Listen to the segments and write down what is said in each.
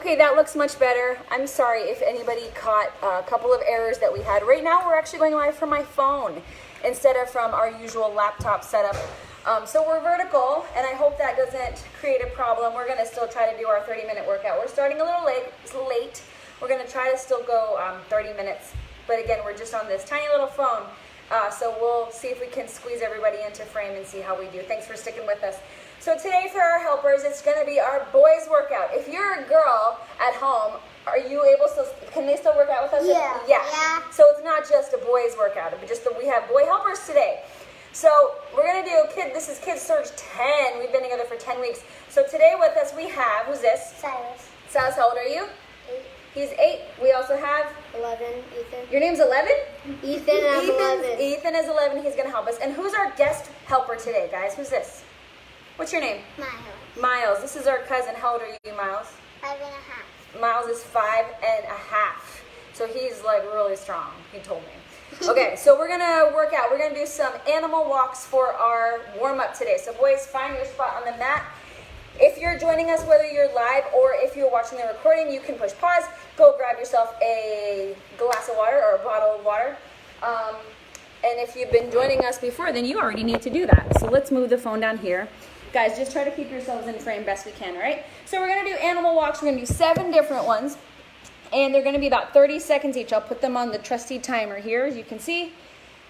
Okay, that looks much better. I'm sorry if anybody caught a couple of errors that we had. Right now, we're actually going live from my phone instead of from our usual laptop setup. So we're vertical, and I hope that doesn't create a problem. We're gonna still try to do our 30-minute workout. We're starting a little late. We're gonna try to still go 30 minutes. But again, we're just on this tiny little phone. So we'll see if we can squeeze everybody into frame and see how we do. Thanks for sticking with us. So today for our helpers, it's going to be our boys workout. If you're a girl at home, are you able to, can they still work out with us? Yeah. So it's not just a boys workout, but just that we have boy helpers today. So we're going to do, this is Kids Surge 10. We've been together for 10 weeks. So today with us we have, who's this? Silas. Silas, how old are you? 8. He's 8. We also have? 11, Ethan. Your name's 11? Ethan, I'm 11. Ethan is 11. He's going to help us. And who's our guest helper today, guys? Who's this? What's your name? Miles. Miles. This is our cousin. How old are you, Miles? 5.5. Miles is 5.5. So he's like really strong. He told me. Okay, so we're gonna work out. We're gonna do some animal walks for our warm up today. So boys, find your spot on the mat. If you're joining us, whether you're live or if you're watching the recording, you can push pause. Go grab yourself a glass of water or a bottle of water. And if you've been joining us before, then you already need to do that. So let's move the phone down here. Guys, just try to keep yourselves in frame best we can, all right? So we're going to do animal walks. We're going to do 7 different ones, and they're going to be about 30 seconds each. I'll put them on the trusty timer here, as you can see.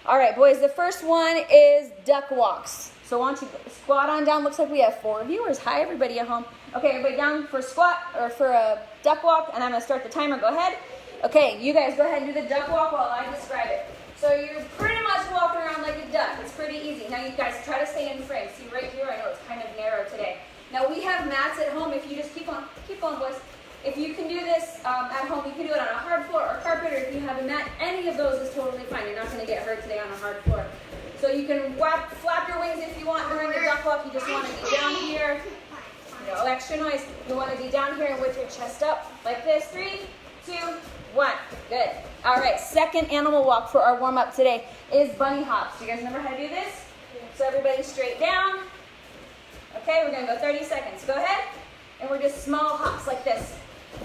All right, boys, the first one is duck walks. So why don't you squat on down? Looks like we have 4 viewers. Hi, everybody at home. Okay, everybody down for a squat or for a duck walk, and I'm going to start the timer. Go ahead. Okay, you guys go ahead and do the duck walk while I describe it. So you're pretty much walking around like a duck. It's pretty easy. Now you guys try to stay in frame. See right here, I know it's kind of narrow today. Now we have mats at home. If you just keep on boys. If you can do this at home, you can do it on a hard floor or carpet, or if you have a mat, any of those is totally fine. You're not going to get hurt today on a hard floor. So you can flap your wings if you want during the duck walk. You just want to be down here. No extra noise. You want to be down here with your chest up like this. 3, 2, 1. Good. All right, second animal walk for our warm-up today is bunny hops. Do you guys remember how to do this? So everybody straight down. Okay, we're going to go 30 seconds. Go ahead. And we're just small hops like this,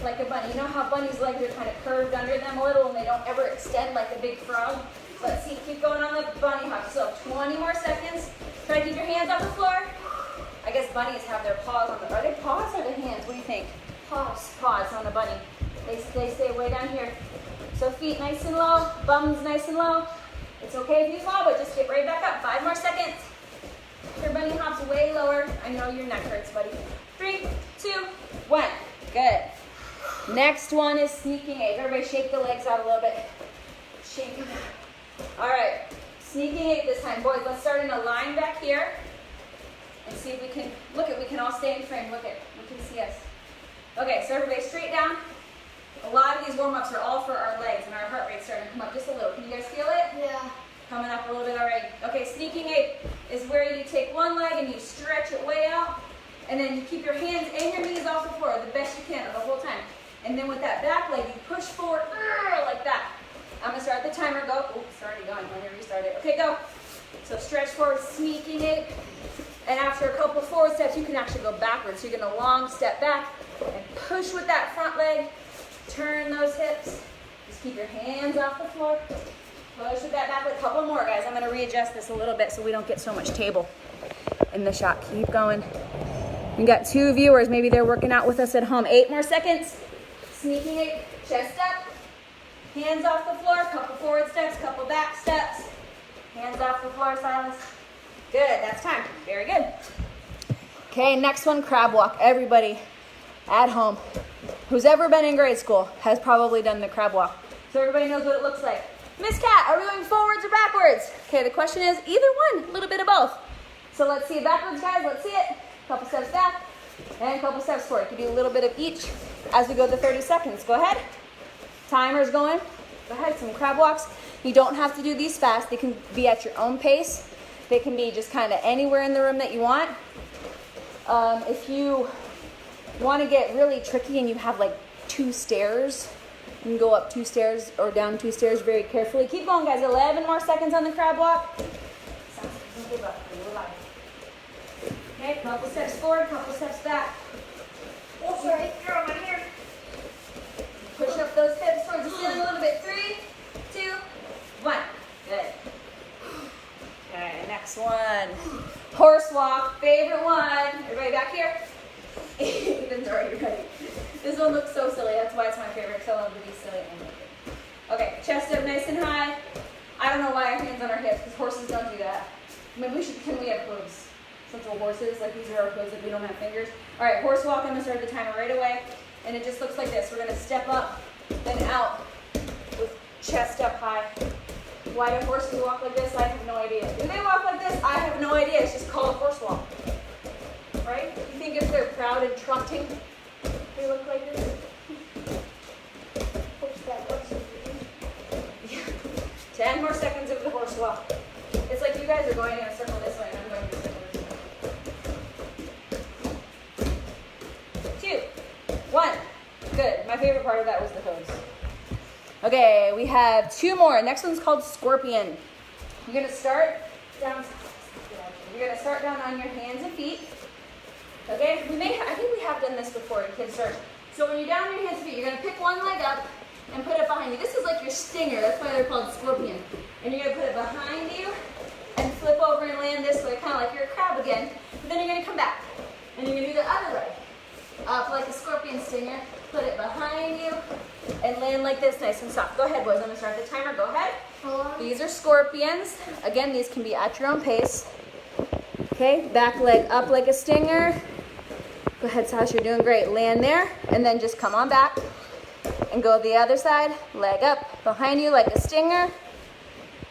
like a bunny. You know how bunnies' legs are kind of curved under them a little and they don't ever extend like a big frog? Let's see. Keep going on the bunny hops. So 20 more seconds. Try to keep your hands off the floor. I guess bunnies have their paws on the... Are they paws or the hands? What do you think? Paws. Paws on the bunny. They stay way down here. So feet nice and low, bums nice and low. It's okay if you fall, but just get right back up. 5 more seconds. Your bunny hops way lower. I know your neck hurts, buddy. 3, 2, 1. Good. Next one is sneaking ape. Everybody shake the legs out a little bit. Shake them out. All right. Sneaking ape this time. Boys, let's start in a line back here. And see if we can, we can all stay in frame. Look at, we can see us. Okay, so everybody straight down. A lot of these warm-ups are all for our legs, and our heart rate's starting to come up just a little. Can you guys feel it? Yeah. Coming up a little bit already. Okay, sneaking ape is where you take one leg and you stretch it way out, and then you keep your hands and your knees off the floor the best you can the whole time. And then with that back leg, you push forward like that. I'm going to start the timer. Go. Oh, it's already going. Let me restart it. Okay, go. So stretch forward, sneaking ape. And after a couple forward steps, you can actually go backwards. So you're going to long step back and push with that front leg. Turn those hips. Just keep your hands off the floor. Push with that back leg. A couple more, guys. I'm going to readjust this a little bit so we don't get so much table in the shot. Keep going. We got 2 viewers. Maybe they're working out with us at home. 8 more seconds. Sneaking it. Chest up. Hands off the floor. Couple forward steps. Couple back steps. Hands off the floor, Silas. Good. That's time. Very good. Okay, next one, crab walk. Everybody at home who's ever been in grade school has probably done the crab walk. So everybody knows what it looks like. Miss Cat, are we going forwards or backwards? Okay, the question is either one, a little bit of both. So let's see it backwards, guys. Let's see it. Couple steps back and a couple steps forward. You can do a little bit of each as we go to 30 seconds. Go ahead. Timer's going. Go ahead, some crab walks. You don't have to do these fast. They can be at your own pace. They can be just kind of anywhere in the room that you want. If you want to get really tricky and you have like 2 stairs, you can go up 2 stairs or down 2 stairs very carefully. Keep going, guys. 11 more seconds on the crab walk. Don't give up. Okay, couple steps forward, couple steps back. Oh, sorry. You're on my hair. Ethan's already ready. This one looks so silly. That's why it's my favorite, because I love to be silly and naked. Okay, chest up nice and high. I don't know why our hands on our hips, because horses don't do that. Maybe we should, can we have hooves? Since we're horses, like these are our hooves if we don't have fingers. All right, horse walk, I'm gonna start the timer right away. And it just looks like this. We're gonna step up and out with chest up high. Why do horses walk like this? I have no idea. Do they walk like this? I have no idea. It's just called horse walk. Right? You think if they're proud and trotting, they look like this? Yeah. 10 more seconds of the horse walk. It's like you guys are going in a circle this way and I'm going in a circle this way. 2, 1. Good. My favorite part of that was the hooves. Okay, we have 2 more. Next one's called scorpion. You're gonna start down. You're gonna start down on your hands and feet. Okay, I think we have done this before in Kids Search. So when you're down on your hands and feet, you're gonna pick one leg up and put it behind you. This is like your stinger. That's why they're called scorpion. And you're gonna put it behind you and flip over and land this way, kind of like you're a crab again. But then you're gonna come back and you're gonna do the other leg up like a scorpion stinger. Put it behind you and land like this, nice and soft. Go ahead, boys. I'm gonna start the timer. Go ahead. These are scorpions. Again, these can be at your own pace. Okay, back leg up like a stinger. Go ahead, Sasha, you're doing great. Land there, and then just come on back and go the other side. Leg up behind you like a stinger.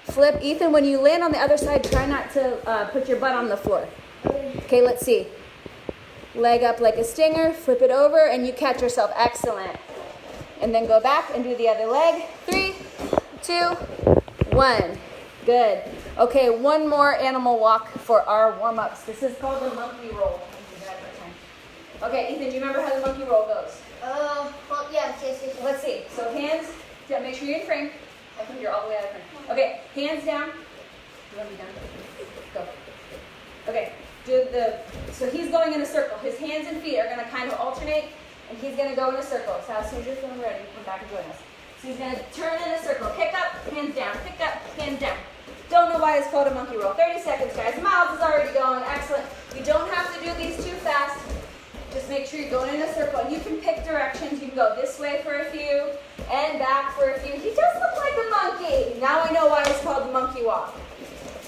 Flip. Ethan, when you land on the other side, try not to put your butt on the floor. Okay, let's see. Leg up like a stinger, flip it over, and you catch yourself. Excellent. And then go back and do the other leg. 3, 2, 1. Good. Okay, one more animal walk for our warm-ups. This is called the monkey roll. Okay, Ethan, do you remember how the monkey roll goes? Well, yes. Let's see. So hands, yeah, make sure you're in frame. I think you're all the way out of frame. Okay, hands down. You want me down? Go. Okay. So he's going in a circle. His hands and feet are going to kind of alternate, and he's going to go in a circle. So as soon as you're feeling ready, come back and join us. So he's going to turn in a circle. Pick up, hands down. Pick up, hands down. Don't know why it's called a monkey roll. 30 seconds, guys. Miles is already going. Excellent. You don't have to do these too fast. Just make sure you're going in a circle. And you can pick directions. You can go this way for a few and back for a few. He does look like a monkey. Now I know why it's called the monkey walk.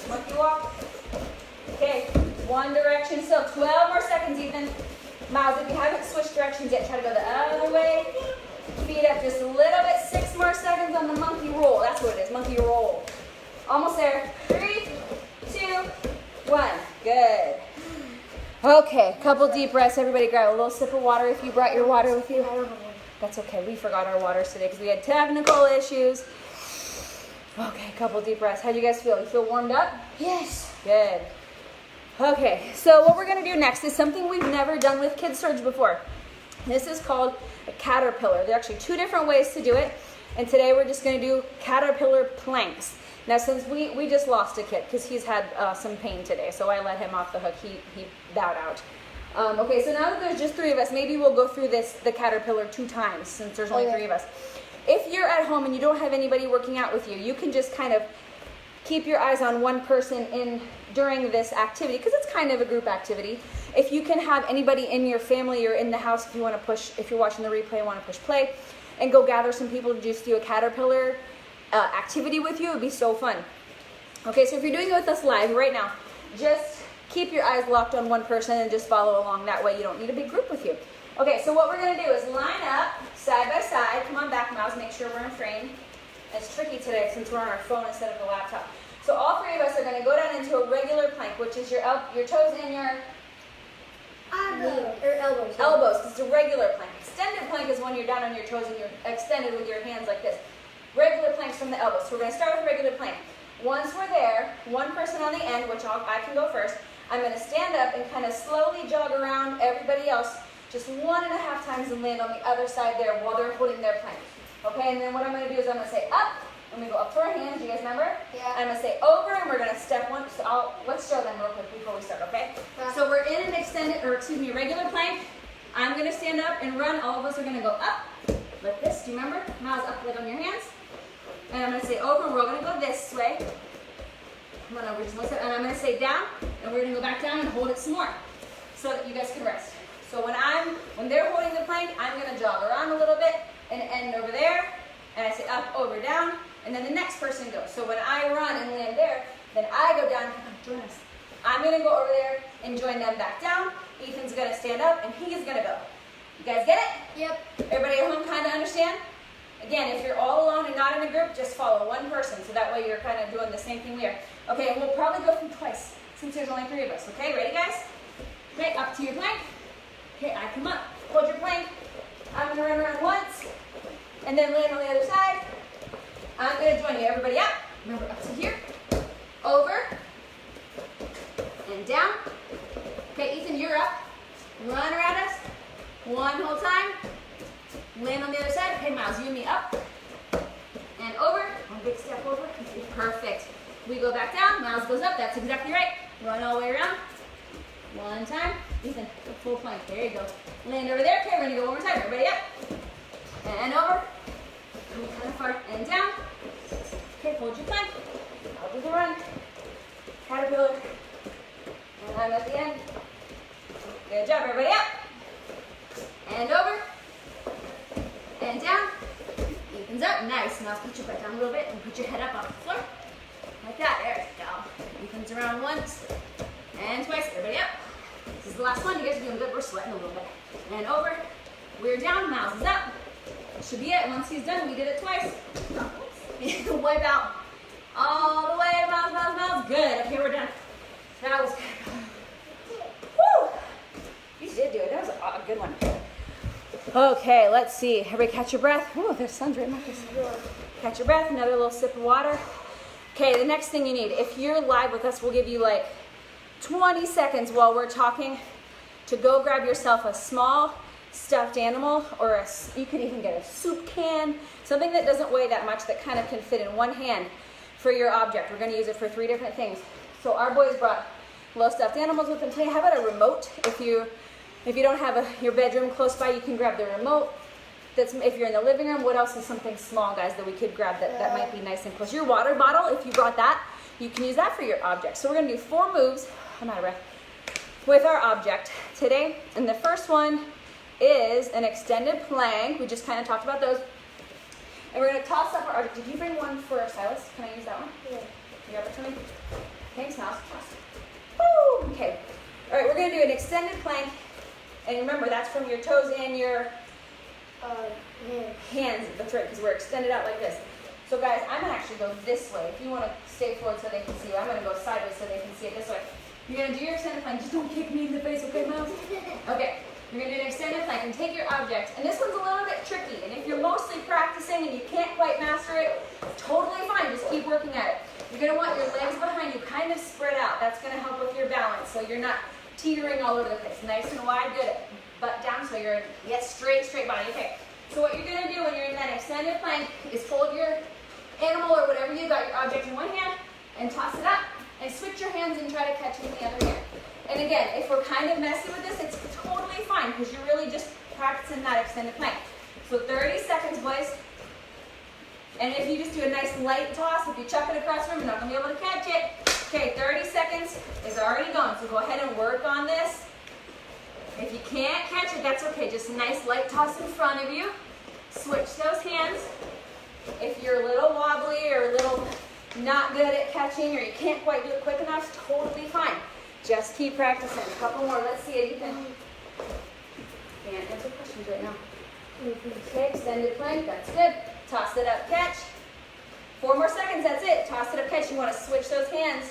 Monkey walk. Okay. One direction still. 12 more seconds, Ethan. Miles, if you haven't switched directions yet, try to go the other way. Feet up just a little bit. 6 more seconds on the monkey roll. That's what it is, monkey roll. Almost there. 3, 2, 1. Good. Okay, couple deep breaths. Everybody grab a little sip of water if you brought your water with you. That's okay. We forgot our waters today because we had technical issues. Okay, couple deep breaths. How do you guys feel? You feel warmed up? Yes. Good. Okay, so what we're going to do next is something we've never done with Kids Surge before. This is called a caterpillar. There are actually 2 different ways to do it, and today we're just going to do caterpillar planks. Now, since we just lost a kid because he's had some pain today, so I let him off the hook. He bowed out. Okay, so now that there's just 3 of us, maybe we'll go through the caterpillar 2 times since there's only 3 of us. If you're at home and you don't have anybody working out with you, you can just kind of keep your eyes on one person during this activity because it's kind of a group activity. If you can have anybody in your family or in the house, if you're watching the replay and want to push play, and go gather some people to just do a caterpillar activity with you, it would be so fun. Okay, so if you're doing it with us live right now, just keep your eyes locked on one person and just follow along. That way you don't need a big group with you. Okay, so what we're going to do is line up side by side. Come on back, Miles, make sure we're in frame. It's tricky today since we're on our phone instead of the laptop. So all 3 of us are going to go down into a regular plank, which is your toes and your elbows. Elbows. This is a regular plank. Extended plank is when you're down on your toes and you're extended with your hands like this. Regular planks from the elbows. So we're going to start with regular plank. Once we're there, one person on the end, which I can go first, I'm going to stand up and kind of slowly jog around everybody else just 1.5 times and land on the other side there while they're holding their plank. Okay, and then what I'm going to do is I'm going to say up, and we go up to our hands. Do you guys remember? Yeah. I'm going to say over, and we're going to step one. So let's show them real quick before we start, okay? Yeah. So we're in an regular plank. I'm going to stand up and run. All of us are going to go up like this. Do you remember? Miles, up like on your hands. And I'm going to say over, and we're going to go this way. Come on over just one step. And I'm going to say down, and we're going to go back down and hold it some more so that you guys can rest. So when they're holding the plank, I'm gonna jog around a little bit and end over there. And I say up, over, down, and then the next person goes. So when I run and land there, then I go down, come on, join us. I'm gonna go over there and join them back down. Ethan's gonna stand up and he is gonna go. You guys get it? Yep. Everybody at home kind of understand? Again, if you're all alone and not in a group, just follow one person. So that way you're kind of doing the same thing we are. Okay, and we'll probably go through twice since there's only 3 of us. Okay, ready guys? Okay, up to your plank. Okay, I come up, hold your plank. I'm gonna run around once and then land on the other side. I'm gonna join you. Everybody up. Remember, up to here. Over. And down. Okay, Ethan, you're up. Run around us. One whole time. Land on the other side. Okay, Miles, you and me up. And over. One big step over. Perfect. We go back down. Miles goes up. That's exactly right. Run all the way around. One time. Ethan, full plank. There you go. Land over there. Okay, we're going to go one more time. Everybody up. And over. And kind of far. And down. Okay, hold your plank. I'll do the run. Caterpillar. And I'm at the end. Good job, everybody up. And over. And down. Ethan's up. Nice. Now put your butt down a little bit and put your head up off the floor. Like that. There you go. Ethan's around once. And twice. Everybody up. This is the last one. You guys are doing good. We're sweating a little bit. And over. We're down. Miles is up. That should be it. Once he's done, we did it twice. Wipe out. All the way. Miles, Miles, Miles. Good. Okay, we're done. That was good. Woo! You did do it. That was a good one. Okay, let's see. Everybody catch your breath. Ooh, the sun's right in my face. Catch your breath. Another little sip of water. Okay, the next thing you need. If you're live with us, we'll give you like 20 seconds while we're talking to go grab yourself a small stuffed animal, or you could even get a soup can, something that doesn't weigh that much, that kind of can fit in one hand for your object. We're going to use it for 3 different things. So our boys brought little stuffed animals with them today. How about a remote? If you don't have your bedroom close by, you can grab the remote. If you're in the living room, what else is something small, guys, that we could grab that might be nice and close? Your water bottle, if you brought that, you can use that for your object. So we're going to do 4 moves, I'm out of breath, with our object today. And the first one is an extended plank. We just kind of talked about those. And we're going to toss up our object. Did you bring one for Silas? Can I use that one? Yeah. You grab it for me? Thanks, Miles. Woo! Okay. All right, we're going to do an extended plank. And remember, that's from your toes and your hands. That's right, because we're extended out like this. So guys, I'm going to actually go this way. If you want to stay forward so they can see you, I'm going to go sideways so they can see it this way. You're going to do your extended plank. Just don't kick me in the face, okay, Miles? Okay. You're going to do an extended plank and take your object. And this one's a little bit tricky. And if you're mostly practicing and you can't quite master it, totally fine. Just keep working at it. You're going to want your legs behind you kind of spread out. That's going to help with your balance so you're not teetering all over the place. Nice and wide, good. Butt down so you're straight body. Okay. So what you're going to do when you're in that extended plank is hold your animal or whatever you got, your object in one hand, and toss it up. And switch your hands and try to catch it in the other hand. And again, if we're kind of messy with this, it's totally fine because you're really just practicing that extended plank. So 30 seconds, boys. And if you just do a nice light toss, if you chuck it across the room, you're not going to be able to catch it. Okay, 30 seconds is already gone. So go ahead and work on this. If you can't catch it, that's okay. Just a nice light toss in front of you. Switch those hands. If you're a little wobbly or a little not good at catching or you can't quite do it quick enough, totally fine. Just keep practicing. A couple more. Let's see it, Ethan. Can't answer questions right now. Okay, extended plank. That's good. Toss it up, catch. 4 more seconds. That's it. Toss it up, catch. You want to switch those hands.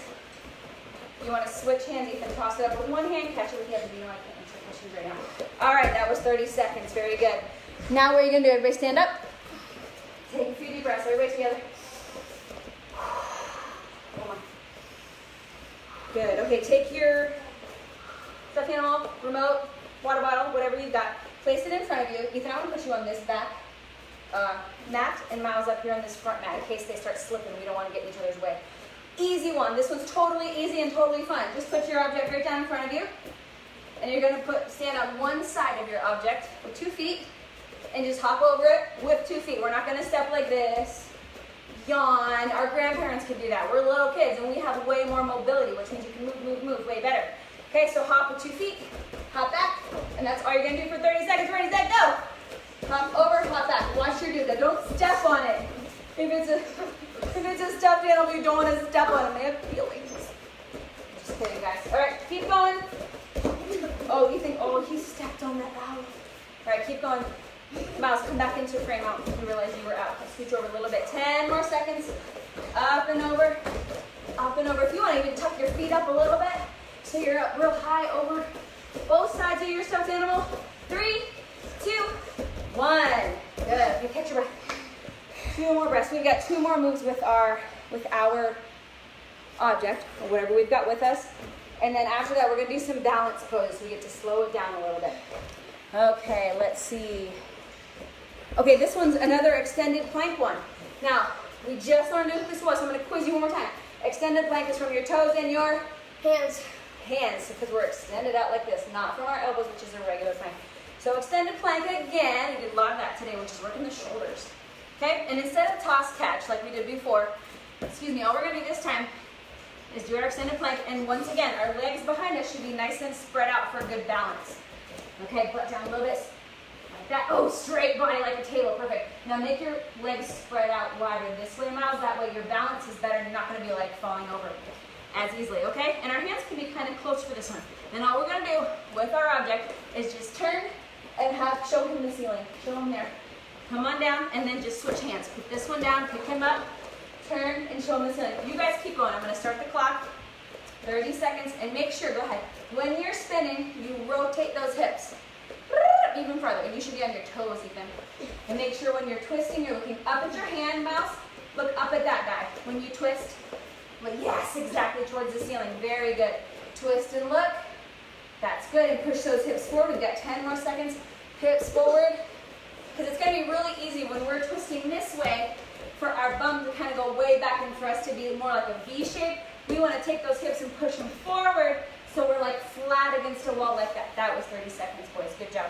You want to switch hands, Ethan. Toss it up with one hand, catch it with the other. You know I can't answer questions right now. All right, that was 30 seconds. Very good. Now what are you going to do? Everybody stand up. Take a few deep breaths. Everybody together. Come on. Good. Okay, take your stuffed animal, remote, water bottle, whatever you've got. Place it in front of you. Ethan, I want to put you on this back mat and Miles up here on this front mat in case they start slipping. We don't want to get in each other's way. Easy one. This one's totally easy and totally fun. Just put your object right down in front of you. And you're going to stand on one side of your object with 2 feet and just hop over it with 2 feet. We're not going to step like this. Yawn. Our grandparents could do that. We're little kids and we have way more mobility, which means you can move way better. Okay, so hop with 2 feet, hop back, And that's all you're gonna do for 30 seconds. Ready, set, go. Hop over, hop back. Watch your dude. Now don't step on it. If it's a stuffed animal, you don't want to step on it. They have feelings. Just kidding, guys. All right, keep going. Oh, you think, oh, he stepped on that valve. All right, keep going. Mouse, come back into frame out. You realize you were out. Scooch over a little bit. 10 more seconds. Up and over. Up and over. If you want to even tuck your feet up a little bit so you're up real high over both sides of your stuffed animal. 3, 2, 1. Good. You catch your breath. 2 more breaths. We've got 2 more moves with our object or whatever we've got with us. And then after that, we're going to do some balance poses. So we get to slow it down a little bit. Okay, let's see. Okay, this one's another extended plank one. Now, we just learned what this was, so I'm going to quiz you one more time. Extended plank is from your toes and your Hands. hands, because we're extended out like this, not from our elbows, which is a regular plank. So extended plank again. We did a lot of that today, which is working the shoulders. Okay, and instead of toss catch like we did before, all we're going to do this time is do our extended plank, and once again, our legs behind us should be nice and spread out for good balance. Okay, butt down a little bit, like that. Oh, straight body like a table, perfect. Now make your legs spread out wider this way, Miles, that way your balance is better and you're not gonna be like falling over as easily, okay? And our hands can be kind of close for this one. Then all we're gonna do with our object is just turn and show him the ceiling, show him there. Come on down and then just switch hands. Put this one down, pick him up, turn and show him the ceiling. You guys keep going, I'm gonna start the clock. 30 seconds, and make sure, go ahead. When you're spinning, you rotate those hips even further, and you should be on your toes even. And make sure when you're twisting, you're looking up at your hand, Mouse. Look up at that guy. When you twist, look, yes, exactly, towards the ceiling. Very good. Twist and look. That's good. And push those hips forward. We've got 10 more seconds. Hips forward. Because it's going to be really easy when we're twisting this way for our bum to kind of go way back and for us to be more like a V shape. We want to take those hips and push them forward so we're like flat against a wall like that. That was 30 seconds, boys. Good job.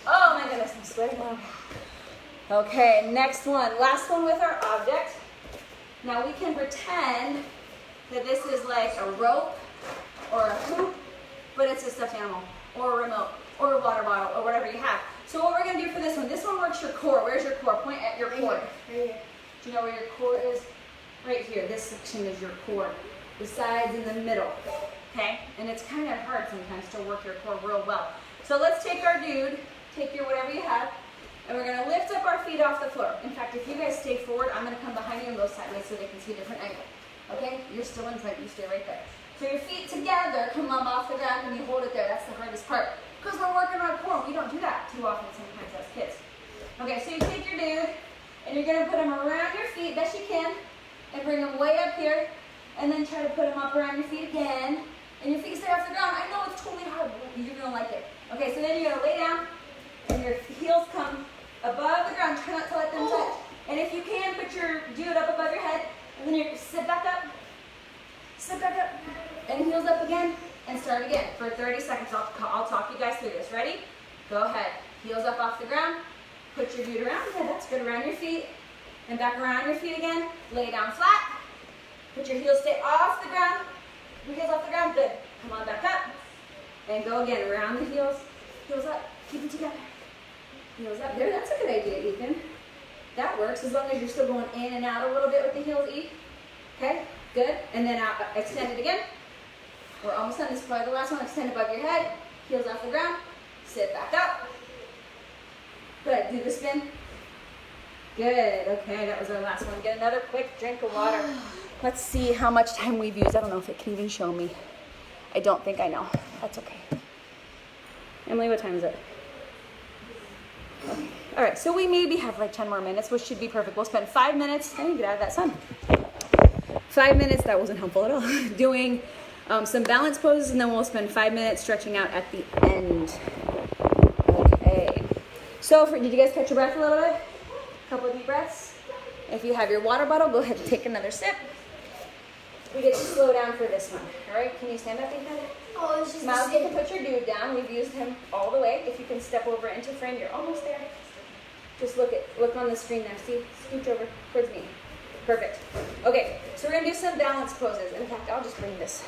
Oh my goodness, I'm sweating. Okay, next one. Last one with our object. Now we can pretend that this is like a rope or a hoop, but it's a stuffed animal or a remote or a water bottle or whatever you have. So what we're going to do for this one works your core. Where's your core? Point at your core. Right here. Do you know where your core is? Right here. This section is your core. The sides in the middle. Okay? And it's kind of hard sometimes to work your core real well. So let's take our dude, take your whatever you have, and we're going to lift up our feet off the floor. In fact, if you guys stay forward, I'm going to come behind you and go sideways so they can see a different angle. Okay? You're still in front. You stay right there. So your feet together come up off the ground and you hold it there. That's the hardest part. Because we're working our core. We don't do that too often sometimes as kids. Okay, so you take your dude, and you're going to put him around your feet best you can, and bring him way up here, and then try to put him up around your feet again, and your feet stay off the ground. I know it's totally hard, but you're going to like it. Okay, so then you're going to lay down, and your heels come above the ground. Try not to let them touch. And if you can, put your dude up above your head, and then you sit back up, and heels up again, and start again for 30 seconds. I'll talk you guys through this. Ready? Go ahead. Heels up off the ground. Put your dude around. Yeah, that's good. Around your feet. And back around your feet again. Lay down flat. Put your heels stay off the ground. Your heels off the ground. Good. Come on back up. And go again. Around the heels. Heels up. Keep them together. Heels up. There. That's a good idea, Ethan. That works as long as you're still going in and out a little bit with the heels, E. Okay? Good. And then out. Extend it again. We're almost done. This is probably the last one. Extend above your head. Heels off the ground. Sit back up. Good. Do the spin. Good. Okay, that was our last one. Get another quick drink of water. Let's see how much time we've used. I don't know if it can even show me. I don't think I know. That's okay. Emily, what time is it? Okay. All right, so we maybe have like 10 more minutes, which should be perfect. We'll spend 5 minutes. I need to get out of that sun. 5 minutes. That wasn't helpful at all. Doing some balance poses, and then we'll spend 5 minutes stretching out at the end. Okay. So, did you guys catch your breath a little bit? A couple of deep breaths. If you have your water bottle, go ahead and take another sip. We get to slow down for this one. All right, can you stand up, Ethan? Oh, it's just Miles, you can put your dude down. We've used him all the way. If you can step over into frame, you're almost there. Just look on the screen there. See, scooch over towards me. Perfect. Okay, so we're gonna do some balance poses. In fact, I'll just bring this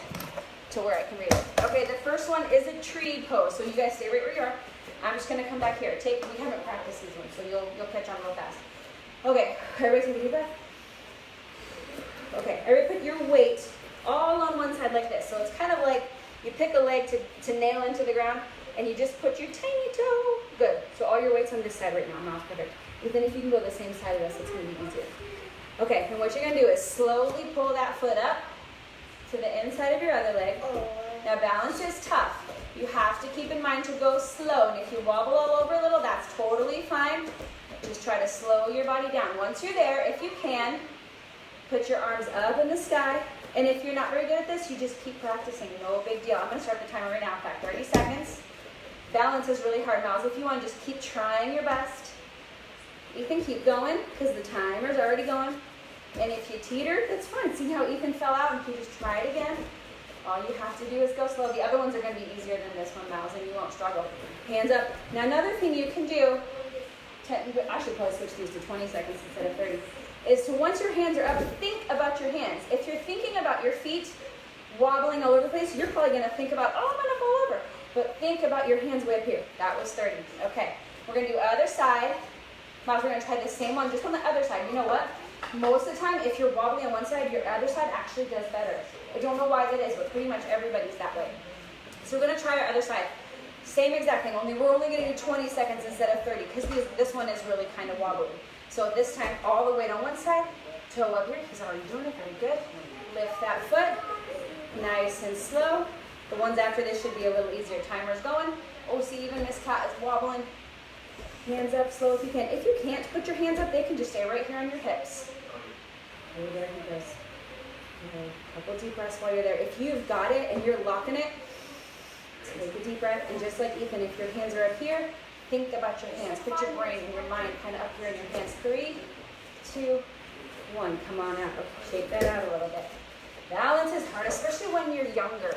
to where I can read it. Okay, the first one is a tree pose. So you guys stay right where you are. I'm just gonna come back here. We haven't practiced these ones, so you'll catch on real fast. Okay, everybody take a deep breath. Okay, everybody put your weight all on one side like this. So it's kind of like you pick a leg to nail into the ground, and you just put your tiny toe. Good. So all your weight's on this side right now. Mouth perfect. But then if you can go the same side as us, it's gonna be easier. Okay, and what you're gonna do is slowly pull that foot up to the inside of your other leg. Now balance is tough. You have to keep in mind to go slow, and if you wobble all over a little, that's totally fine. Just try to slow your body down. Once you're there, if you can, put your arms up in the sky, and if you're not very good at this, you just keep practicing. No big deal. I'm gonna start the timer right now. In fact, 30 seconds. Balance is really hard. Now, if you want, just keep trying your best. Ethan, keep going, because the timer's already going. And if you teeter, that's fine. See how Ethan fell out, and if you just try it again, all you have to do is go slow. The other ones are going to be easier than this one, Miles, and you won't struggle. Hands up. Now, another thing you can do, I should probably switch these to 20 seconds instead of 30, is to, once your hands are up, think about your hands. If you're thinking about your feet wobbling all over the place, you're probably going to think about, oh, I'm going to fall over. But think about your hands way up here. That was 30. Okay, we're going to do other side. Miles, we're going to try the same one just on the other side. You know what? Most of the time, if you're wobbly on one side, your other side actually does better. I don't know why that is, but pretty much everybody's that way. So we're going to try our other side. Same exact thing, only we're only going to do 20 seconds instead of 30, because this one is really kind of wobbly. So this time, all the weight on one side, toe up here. He's already doing it, very good. Lift that foot, nice and slow. The ones after this should be a little easier. Timer's going. Oh, see, even Miss Cat is wobbling. Hands up, slow as you can. If you can't put your hands up, they can just stay right here on your hips. Oh, there he goes. Okay. Couple deep breaths while you're there. If you've got it and you're locking it, take a deep breath. And just like Ethan, if your hands are up here, think about your hands. Put your brain and your mind kind of up here in your hands. 3, 2, 1. Come on out. Okay, shake that out a little bit. Balance is hard, especially when you're younger.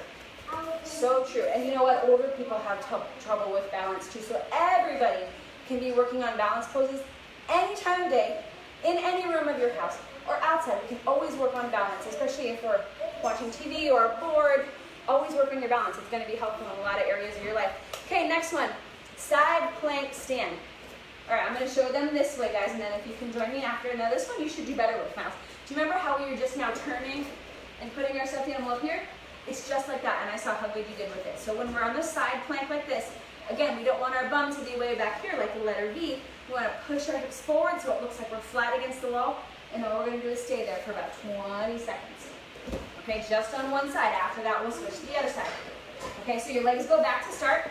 So true. And you know what? Older people have trouble with balance too. So everybody can be working on balance poses any time of day, in any room of your house, or outside. We can always work on balance, especially if we're watching TV or bored. Always work on your balance. It's going to be helpful in a lot of areas of your life. Okay, next one. Side plank stand. All right, I'm going to show them this way, guys, and then if you can join me after. Now, this one you should do better with, Miles. Do you remember how we were just now turning and putting our stuffed animal up here? It's just like that, and I saw how good you did with it. So when we're on the side plank like this, again, we don't want our bum to be way back here like the letter V. We want to push our hips forward so it looks like we're flat against the wall, and all we're going to do is stay there for about 20 seconds. Okay, just on one side. After that, we'll switch to the other side. Okay, so your legs go back to start.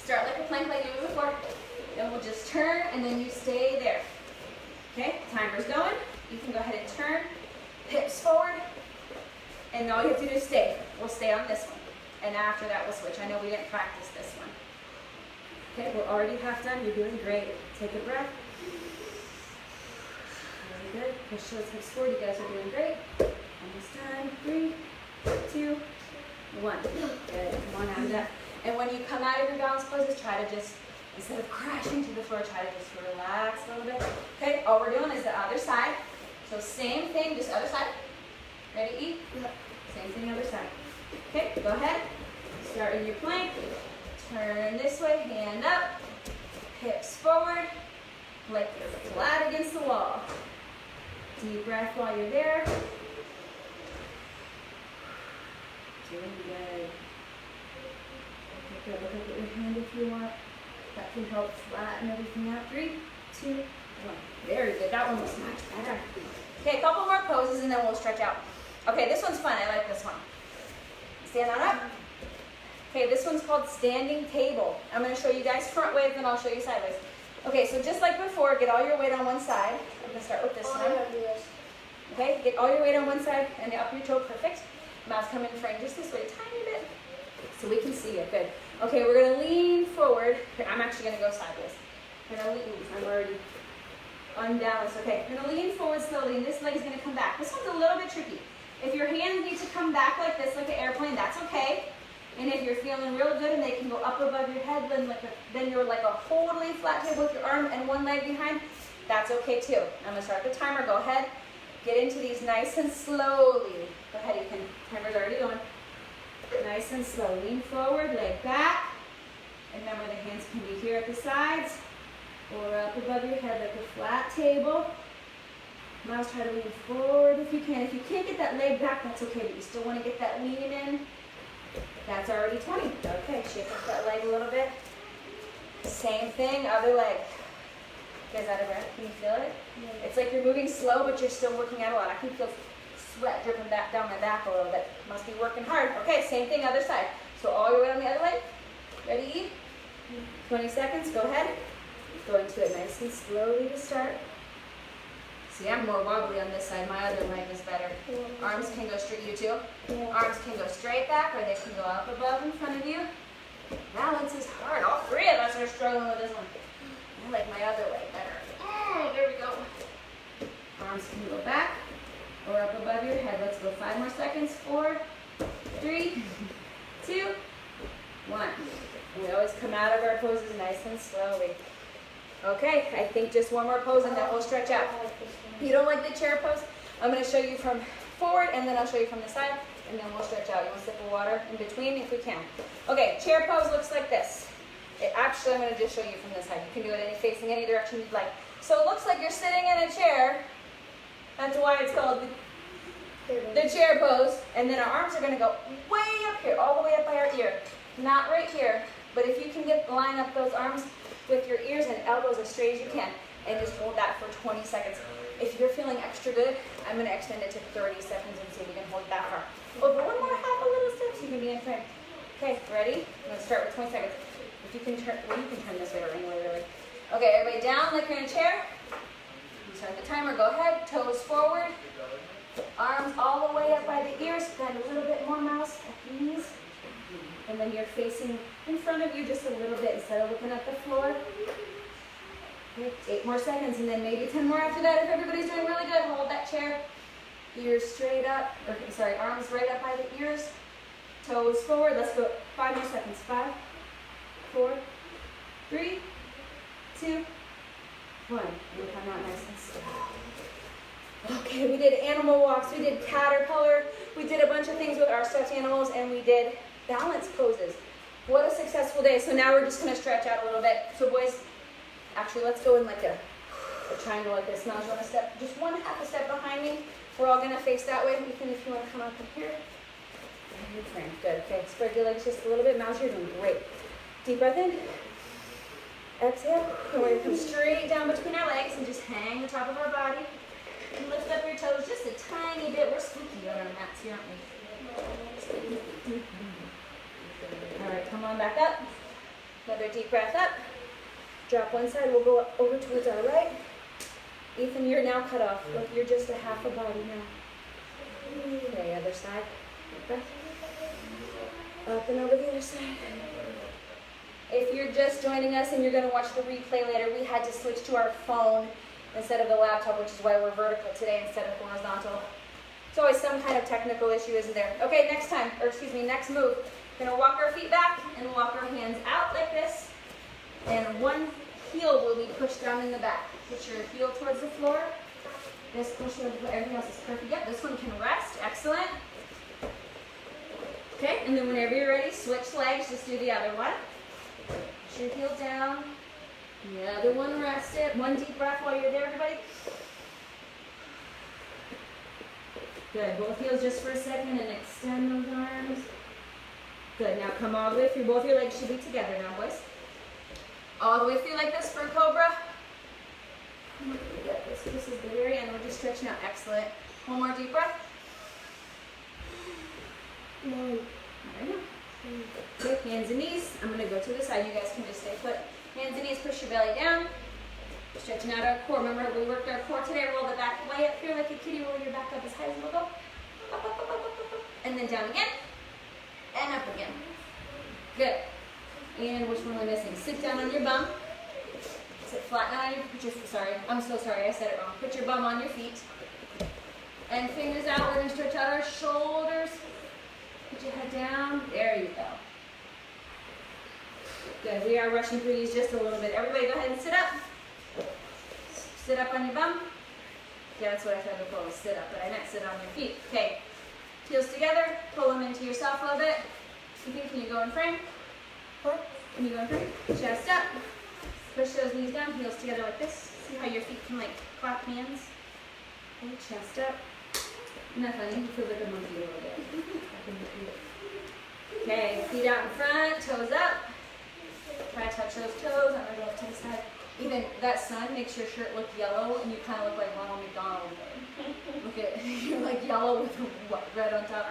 Start like a plank like you did before. Then we'll just turn, and then you stay there. Okay, timer's going. You can go ahead and turn, hips forward, and all you have to do is stay. We'll stay on this one. And after that, we'll switch. I know we didn't practice this one. Okay, we're already half done. You're doing great. Take a breath. Very good. Push those hips forward. You guys are doing great. Almost done. 3, 2, 1. Good. Come on, out of that. And when you come out of your balance poses, try to just, instead of crashing to the floor, try to just relax a little bit. Okay, all we're doing is the other side. So same thing, just other side. Ready, eat? Same thing, other side. Okay, go ahead. Start in your plank. Turn this way, hand up. Hips forward. Like you're flat against the wall. Deep breath while you're there. Doing good. Okay, look up at your hand if you want. That can help flatten everything out. 3, 2, 1. Very good. That one was much better. Okay, a couple more poses and then we'll stretch out. Okay, this one's fun. I like this one. Stand on up. Okay, this one's called standing table. I'm going to show you guys front ways, then I'll show you sideways. Okay, so just like before, get all your weight on one side. I'm going to start with this one. Okay, get all your weight on one side and up your toe. Perfect. Mouse come in frame just this way, a tiny bit, so we can see it. Good. Okay, we're going to lean forward. Here, I'm actually going to go sideways. We're going to lean. I'm already unbalanced. Okay, we're going to lean forward slowly, and this leg is going to come back. This one's a little bit tricky. If your hands need to come back like this, like an airplane, that's okay. And if you're feeling real good and they can go up above your head, then you're like a totally flat table with your arm and one leg behind, that's okay too. I'm going to start the timer. Go ahead. Get into these nice and slowly. Go ahead, you can. Timer's already going. Nice and slow. Lean forward, leg back. Remember the hands can be here at the sides or up above your head like a flat table. Now try to lean forward if you can. If you can't get that leg back, that's okay, but you still want to get that lean in. That's already 20. Okay, shake up that leg a little bit. Same thing, other leg. You guys out of breath? Can you feel it? Yeah. It's like you're moving slow, but you're still working out a lot. I can feel sweat dripping back down my back a little bit. Must be working hard. Okay, same thing, other side. So all your way on the other leg. Ready? 20 seconds, go ahead. Go into it nice and slowly to start. See, I'm more wobbly on this side. My other leg is better. Arms can go straight, you too? Arms can go straight back or they can go up above in front of you. Balance is hard. All three of us are struggling with this one. I like my other leg better. Oh, there we go. Arms can go back or up above your head. Let's go 5 more seconds. 4, 3, 2, 1. We always come out of our poses nice and slowly. Okay, I think just one more pose and then we'll stretch out. You don't like the chair pose? I'm going to show you from forward and then I'll show you from the side and then we'll stretch out. You want a sip of water in between if we can. Okay, chair pose looks like this. Actually, I'm going to just show you from this side. You can do it facing any direction you'd like. So it looks like you're sitting in a chair. That's why it's called the chair pose. And then our arms are going to go way up here, all the way up by our ear. Not right here, but if you can line up those arms with your ears and elbows as straight as you can, and just hold that for 20 seconds. If you're feeling extra good, I'm going to extend it to 30 seconds and see if you can hold that far. Over one more half a little step so you can be in frame. Okay, ready? I'm going to start with 20 seconds. If you can turn, well, you can turn this way or anyway, really. Okay, everybody down like you're in a chair. You start the timer, go ahead, toes forward. Arms all the way up by the ears, bend a little bit more, mouse, at the knees. And then you're facing in front of you just a little bit instead of looking at the floor. Okay, 8 more seconds and then maybe 10 more after that. If everybody's doing really good, hold that chair. Ears straight up, arms right up by the ears. Toes forward. Let's go 5 more seconds. 5, 4, 3, 2, 1. And come out nice and slow. Okay, we did animal walks, we did caterpillar, we did a bunch of things with our stuffed animals, and we did balance poses. What a successful day. So now we're just going to stretch out a little bit. So boys, actually let's go in like a triangle like this. Now you want to step just one half a step behind me. We're all going to face that way. Ethan, if you want to come up from here. Good. Okay, spread your legs just a little bit. Mouse, you're doing great. Deep breath in. Exhale. And we're going to come straight down between our legs and just hang the top of our body. And lift up your toes just a tiny bit. We're spooky on our mats here, aren't we? All right, come on back up. Another deep breath up. Drop one side. We'll go over towards our right. Ethan, you're now cut off. Look, you're just a half a body now. Okay, other side. Deep breath. Up and over the other side. If you're just joining us and you're going to watch the replay later, we had to switch to our phone instead of the laptop, which is why we're vertical today instead of horizontal. It's always some kind of technical issue, isn't there? Okay, next move. We're going to walk our feet back and walk our hands out like this. And one heel will be pushed down in the back. Push your heel towards the floor. This push towards the floor. Everything else is perfect. Yep, this one can rest. Excellent. Okay, and then whenever you're ready, switch legs. Just do the other one. Push your heel down. The other one, rest it. One deep breath while you're there, everybody. Good. Both heels just for a second and extend those arms. Good. Now come all the way through. Both your legs should be together now, boys. All the way through like this for a cobra. Good. This is the very end. We're just stretching out. Excellent. One more deep breath. There you go. Okay, hands and knees. I'm going to go to the side. You guys can just stay put. Hands and knees, push your belly down. Stretching out our core. Remember, we worked our core today. Roll the back way up here like a kitty. Roll your back up as high as we'll go. Up, up, up, up, up, up. And then down again. And up again. Good. And which one am I missing? Sit down on your bum. Sit flat down on your, I'm so sorry, I said it wrong. Put your bum on your feet. And fingers out. We're going to stretch out our shoulders. Put your head down. There you go. Good. We are rushing through these just a little bit. Everybody go ahead and sit up. Sit up on your bum. Yeah, that's what I tried before was sit up, but I meant sit on your feet. Okay. Heels together. Pull them into yourself a little bit. Ethan, can you go in frame? What? Can you go in frame? Chest up. Push those knees down, heels together like this. See how your feet can like clap hands? Okay, chest up. Isn't that funny? You feel like a monkey a little bit. Okay, feet out in front, toes up. Try to touch those toes. I'm gonna go to the side. Even that sun makes your shirt look yellow and you kind of look like Ronald McDonald. Look at, you're like yellow with red on top.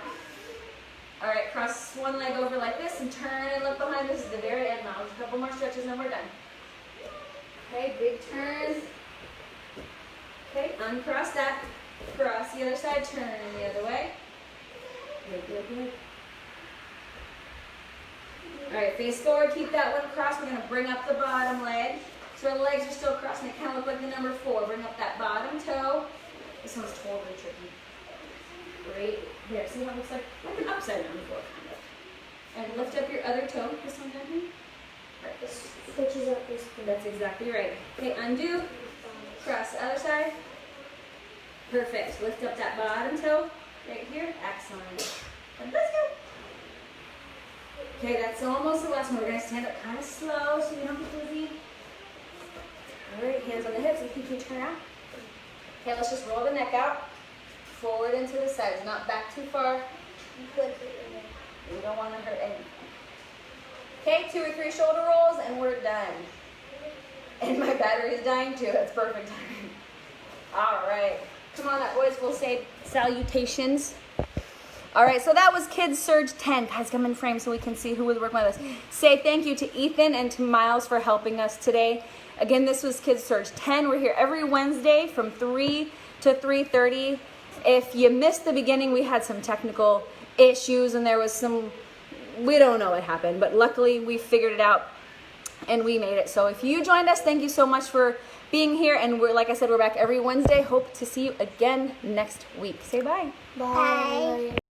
All right, cross one leg over like this and turn and look behind. This is the very end now. Just a couple more stretches and we're done. Okay, big turn. Okay, uncross that. Cross the other side, turn the other way. Good, good, good. All right, face forward, keep that one crossed. We're gonna bring up the bottom leg. So our legs are still crossed and it kind of look like the number 4. Bring up that bottom toe. This one's totally tricky. Great. There, see how it looks like an upside down floor, kind of. And lift up your other toe. This one down here. Right, this. Switches up this way. That's exactly right. Okay, undo. Cross the other side. Perfect. Lift up that bottom toe. Right here. Excellent. And let's go. Okay, that's almost the last one. We're going to stand up kind of slow so we don't get dizzy. All right, hands on the hips. You can turn out. Okay, let's just roll the neck out. Forward into the sides, not back too far. You don't want to hurt anything. Okay, 2 or 3 shoulder rolls and we're done. And my battery is dying too. That's perfect timing. All right. Come on up, boys. We'll say salutations. All right, so that was Kids Surge 10. Guys, come in frame so we can see who was working with us. Say thank you to Ethan and to Miles for helping us today. Again, this was Kids Surge 10. We're here every Wednesday from 3 to 3:30. If you missed the beginning, we had some technical issues and there was some, we don't know what happened, but luckily we figured it out and we made it. So if you joined us, thank you so much for being here. And we're, like I said, we're back every Wednesday. Hope to see you again next week. Say bye. Bye.